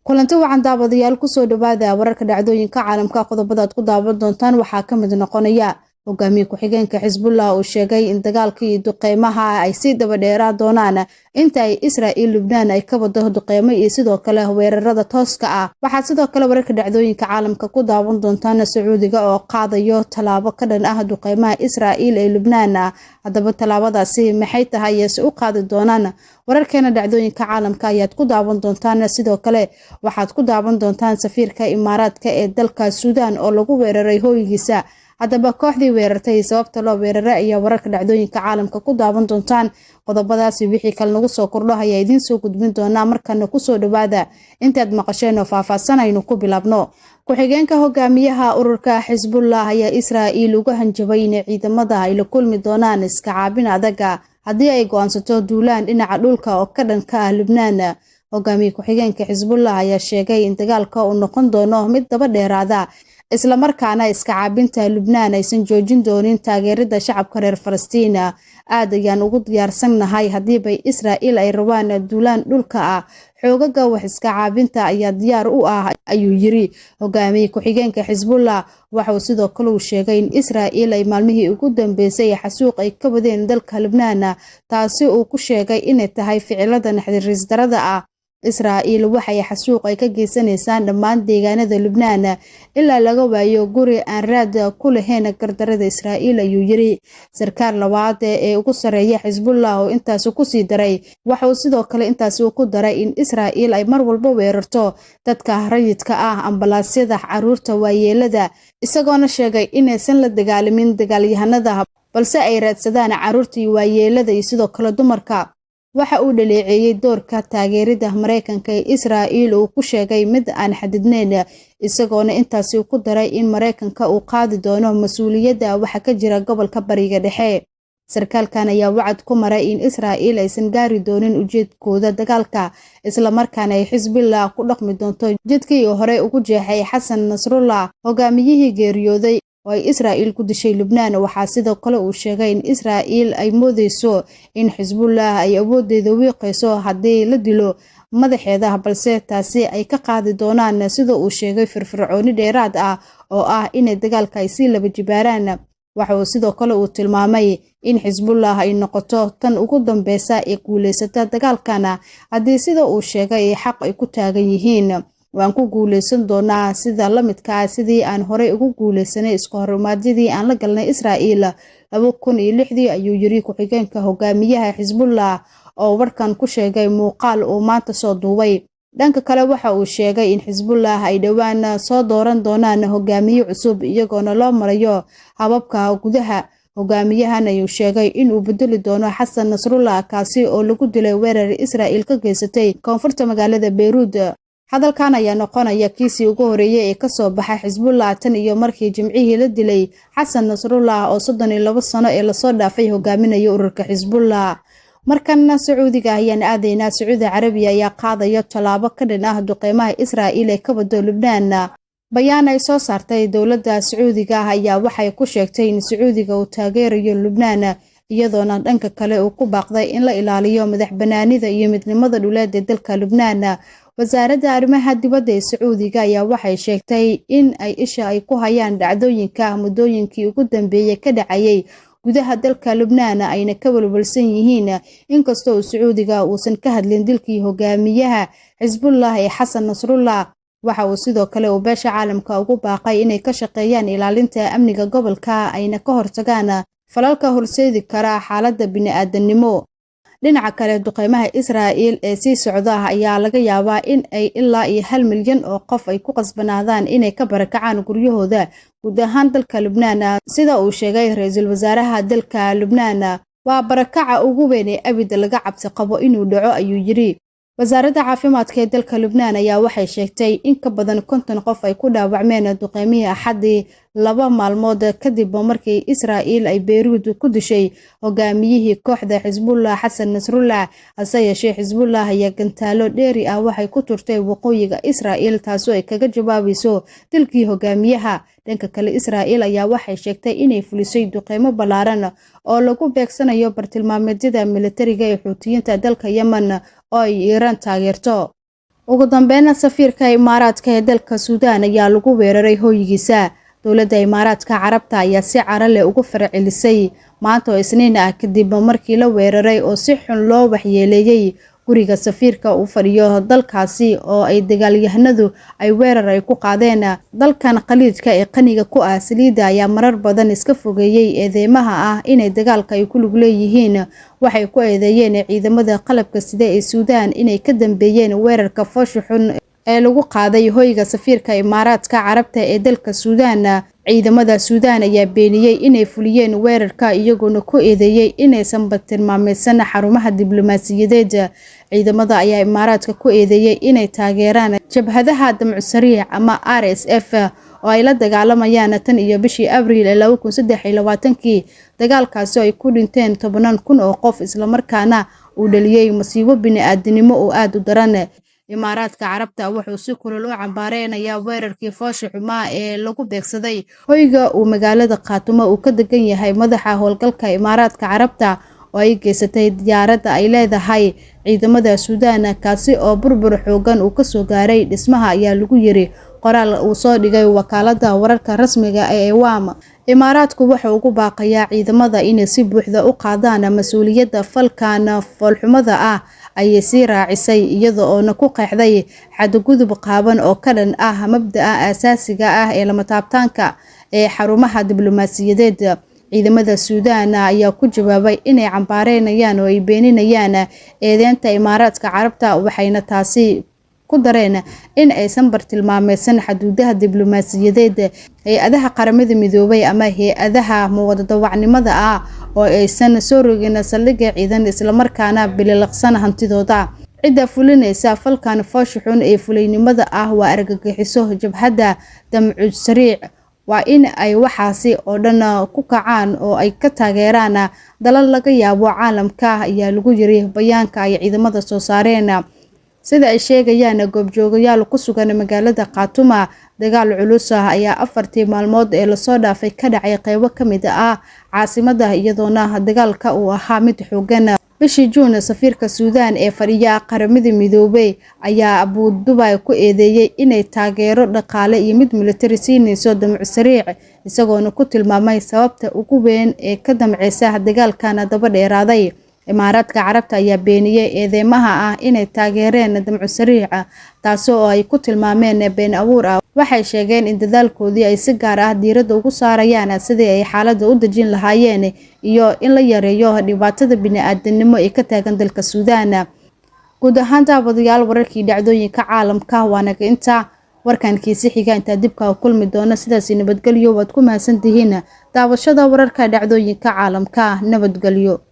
kulanti wacan daawadayaal ku soo dhawaada wararka dhacdooyinka caalamka qodobada aad ku daawan doontaan waxaa ka mid noqonaya hogaamiye ku-xigeenka Xisbullah oo sheegay in dagaalkii duqeymaha ay si daba dheeraa doonaan inta ay Israa'iil Lubnaan ay ka wado duqeymo iyo sidoo kale weerarada tooska ah. waxaa sidoo kale wararka dhacdooyinka caalamka ku daawan doontaan Sacuudiga oo qaadayo talaabo ka dhan ah duqeymaha Israa'iil ee Lubnaan. haddaba talaabadaasi maxay tahay ee u qaadi doonaan wararkeena dhacdooyinka caalamka ayaad ku daawan doontaan. sidoo kale waxaad ku daawan doontaan safiirka Imaaraadka ee dalka Suudaan oo lagu weeraray hooygiisa. haddaba kooxdii weerartay sababta loo weeraray ayaa wararka dhacdooyinka caalamka ku daawan doontaan. qodobadaasi wixii kale nagu soo kordho ayaa idiin soo gudbin doonaa markana ku soo dhawaada intaad maqasheen oo faahfaahsanaynu ku bilaabno. ku-xigeenka hogaamiyaha ururka Xisbullah ayaa Israa'iil uga hanjabay in ciidamada ay la kulmi doonaan iska caabin adag haddii ay go'aansato duulaan dhinaca dhulka oo ka dhanka ah Lubnaan. hogaamiye ku-xigeenka Xisbullah ayaa sheegay in dagaalka uu noqon doono mid daba dheeraada isla markaana iska caabinta Lubnaan aysan joojin doonin taageerada shacabka reer Falastiin. aad ayaan ugu diyaarsanahay haddii bay Israa'iil ay rabaan duulaan dhulka ah, xoogaga wax iska caabinta ayaa diyaar u ah ayuu yiri hogaamiye ku-xigeenka Xisbullah. waxa uu sidoo kale uu sheegay in Israa'iil ay maalmihii ugu dambeysay xasuuq ay ka wadeen dalka Lubnaan, taasi uu ku sheegay inay tahay ficilada naxariis darada ah. Israa'iil waxay xasuuq ay ka geysanaysaa dhammaan deegaanada Lubnaan ilaa laga waayo guri aan raad ku lahayn gardarada Israa'iil ayuu yiri sarkaal labaad ee ugu sareeya Xisbullah oo intaas ku sii daray. waxa uu sidoo kale intaas ku daray in Israa'iil ay mar walba weerarto dadka rayidka ah, ambalaasyada, caruurta, waayeelada, isagoona sheegay inaysan la dagaalamin dagaalyahanada balse ay raadsadaan caruurta iyo waayeelada iyo sidoo kale dumarka. waxa uu dhaleeceeyay doorka taageerida Mareykanka ee Israa'iil uu ku sheegay mid aan xadidnayn, isagoona intaasi ku daray in Mareykanka uu qaadi doono mas'uuliyadda waxa ka jira gobolka Bariga Dhexe. sarkaalkan ayaa wacad ku maray in Israa'iil aysan gaari doonin ujeedkooda dagaalka, isla markaana ay Xisbullah ku dhaqmi doonto jidkii hore ugu jeexay Xasan Nasrullah, hogaamiyihii geeriyooday oo ay Israa'iil ku dishay Lubnaan. waxaa sidoo kale uu sheegay in Israa'iil ay moodeyso in Xisbullah ay awoodeeda wiiqayso haddii la dilo madaxeeda, balse taasi ay ka qaadi doonaan sida uu sheegay firfircooni dheeraad ah oo ah inay dagaalka ay sii laba jibaaraan. waxa uu sidoo kale uu tilmaamay in Xisbullah ay noqoto tan ugu dambeysa ee guuleysata dagaalkana haddii sida uu sheegay xaq ay ku taagan yihiin. waan ku guuleysan doonaa sida la midka sidii aan horey ugu guuleysanay iska hormaadyadii aan la galnay Israa'iil 2006 ayuu yiri ku-xigeenka hogaamiyaha Xisbullah oo warkan ku sheegay muuqaal uu maanta soo duubay. dhanka kale waxa uu sheegay in Xisbullah ay dhawaan soo dooran doonaan hogaamiye cusub iyagoona loo marayo hababka gudaha. hogaamiyahan ayuu sheegay in uu bedeli doono Xasan Nasrullah kaasi oo lagu dilay weerar Israa'iil ka geysatay koonfurta magaalada Beirut. hadalkan ayaa noqonaya kiisii ugu horeeyay ee ka soo baxay Xisbullah tan iyo markii Jimcihii la dilay Xasan Nasrullah oo 32 sano ee la soo dhaafay hogaaminaya ururka Xisbullah. markana Sacuudiga ayaan aadaynaa. Sacuudi Carabiya ayaa qaadaya talaabo ka dhan ah duqeymaha Israa'iil ee ka wado Lubnaan. bayaan ay soo saartay dowladda Sacuudiga ayaa waxay ku sheegtay in Sacuudiga uu taageerayo Lubnaan, iyadoona dhanka kale uu ku baaqday in la ilaaliyo madaxbanaanida iyo midnimada dhuleed ee dalka Lubnaan. wasaaradda arrimaha dibadda ee Sacuudiga ayaa waxay sheegtay in ay isha ay ku hayaan dhacdooyinka muddooyinkii ugu dambeeyay ka dhacayay gudaha dalka Lubnaan ayna ka walwalsan yihiin inkastoo Sacuudiga uusan ka hadlin dilkii hogaamiyaha Xisbullah ee Xasan Nasrullah. waxa uu sidoo kale uu beesha caalamka ugu baaqay inay ka shaqeeyaan ilaalinta amniga gobolka ayna ka hortagaan falalka horseedi kara xaaladda bini'aadanimo. dhinaca kale duqeymaha Israa'iil ee sii socda ayaa laga yaabaa in ay ilaa 1 milyan oo qof ay ku qasbanaadaan inay ka barakacaan guryahooda guud ahaan dalka Lubnaan, sida uu sheegay ra'iisul wasaaraha dalka Lubnaan. waa barakaca ugu weyn ee abid laga cabsi qabo inuu dhaco ayuu yiri. wasaaradda caafimaadka ee dalka Lubnaan ayaa waxay sheegtay in ka badan 50 qof ay ku dhaawacmeen duqeymihii Axadii 2 maalmood kadib markii Israa'iil ay Beirut ku dishay hogaamiyihii kooxda Xisbullah Xasan Nasrullah. hase yeeshee Xisbullah ayaa gantaalo dheeri ah waxay ku turtay waqooyiga Israa'iil taasoo ay kaga jawaabayso dilkii hogaamiyaha. dhanka kale Israa'iil ayaa waxay sheegtay inay fulisay duqeymo ballaaran oo lagu beegsanayo bartilmaameedyada militariga ee Xuutiyiinta dalka Yemen oo ay Iiraan taageerto. ugu dambeynna safiirka Imaaraadka ee dalka Suudaan ayaa lagu weeraray hoygiisa. Dowladda Imaaraadka Carabta ayaa si cara leh ugu farcelisay maanta oo Isniin ah kadib markii la weeraray oo si xun loo waxyeeleeyay guriga safiirka uu fadhiyo dalkaasi oo ay dagaalyahanadu ay weerar ay ku qaadeen. Dalkan khaliijka ee qaniga ku ah saliidda ayaa marar badan iska fogeeyay eedeymaha ah inay dagaalka ay ku lug leeyihiin. Waxay ku eedeeyeen ciidamada qalabka sida ee Suudaan inay ka dambeeyeen weerarka foosho xun ee lagu qaaday hoyga safiirka Imaaraadka Carabta ee dalka Suudaan. Ciidamada Suudaan ayaa beeniyay inay fuliyeen weerarka iyagoo ku eedeeyay inaysan tilmaameysan xarumaha diblomaasiyadeed. Ciidamada ayaa Imaaraadka ku eedeeyay inay taageeraan jabhadaha Damcu Sariic ama RSF oo ay la dagaalamayaan tan iyo bishii Abriil 2023 dagaalkaasi oo ay ku dhinteen 10,000 oo qof isla markaana uu dhaliyay masiibo bini'aadanimo oo aad u daran. Imaaraadka Carabta wuxuu si kulul u cambaareynaya weerarkii foosho xumaa ee lagu beegsaday hoyga uu magaalada Khartoum uu ka degan yahay madaxa howlgalka Imaaraadka Carabta oo ay geysatay diyaaradda ay leedahay ciidamada Suudaan kaasi oo burbur xoogan uu ka soo gaaray dhismaha ayaa lagu yiri qoraal uu soo dhigay wakaaladda wararka rasmiga ee EWAM. Imaaraadku wuxuu ugu baaqayaa ciidamada inay si buuxda u qaadaan mas'uuliyadda falkan foolxumada ah ayay sii raacisay iyada oo ku qeexday xadgudub qaaban oo ka dhan ah mabda'a aasaasiga ah ee lama taabtaanka ee xarumaha diblomaasiyadeed. Ciidamada Suudaan ayaa ku jawaabay inay cambaareynayaan oo ay beeninayaan eedeynta Imaaraadka Carabta waxayna taasi ku dareen in aysan bartilmaameysan xuduudaha diblomaasiyadeed hay'adaha qaramada midoobay ama hay'adaha muwaadiniinta ah oo aysan soo rogin saldhigga ciidan isla markaana bililiqsan hantidooda. Cidda fulinaysa falkan foosho xun ee fulinimada ah waa argagixiso jabhadda Damcu Sariic waa in ay waxaasi oo dhan ku kacaan oo ay ka taageeraan dalal laga yaabo caalamka ayaa lagu yiri bayaanka ay ciidamada soo saareen. Sida ay sheegayaan goobjoogayaal ku sugan magaalada Khartoum, dagaal culus ayaa 4 maalmood ee la soo dhaafay ka dhacay qaybo ka mid ah caasimadda iyadoona dagaalka uu ahaa mid xooggan. Bishii Juun safiirka Suudaan ee fadhiya qaramada midoobay ayaa Abu Dhabi ku eedeeyay inay taageero dhaqaale iyo mid militari siinayso Damcu Sariic isagoona ku tilmaamay sababta ugu weyn ee ka damceysa dagaalkan daba dheeraaday. Imaaraadka Carabta ayaa beeniyay eedeymaha ah inay taageereen Damcu Sariic taas oo ay ku tilmaameen been abuur ah. Waxay sheegeen in dadaalkoodii ay si gaar ah diiradda ugu saarayaan sidii ay xaaladda u dejin lahaayeen iyo in la yareeyo dhibaatada bini'aadanimo ee ka taagan dalka Suudaan. Guud ahaan daawadayaal wararkii dhacdooyinka caalamka waa naga inta warkan kiisi xiga inta dibka kulmi doona sidaas nabadgelyo waad ku mahadsantihiin daawashada wararka dhacdooyinka caalamka. Nabadgelyo.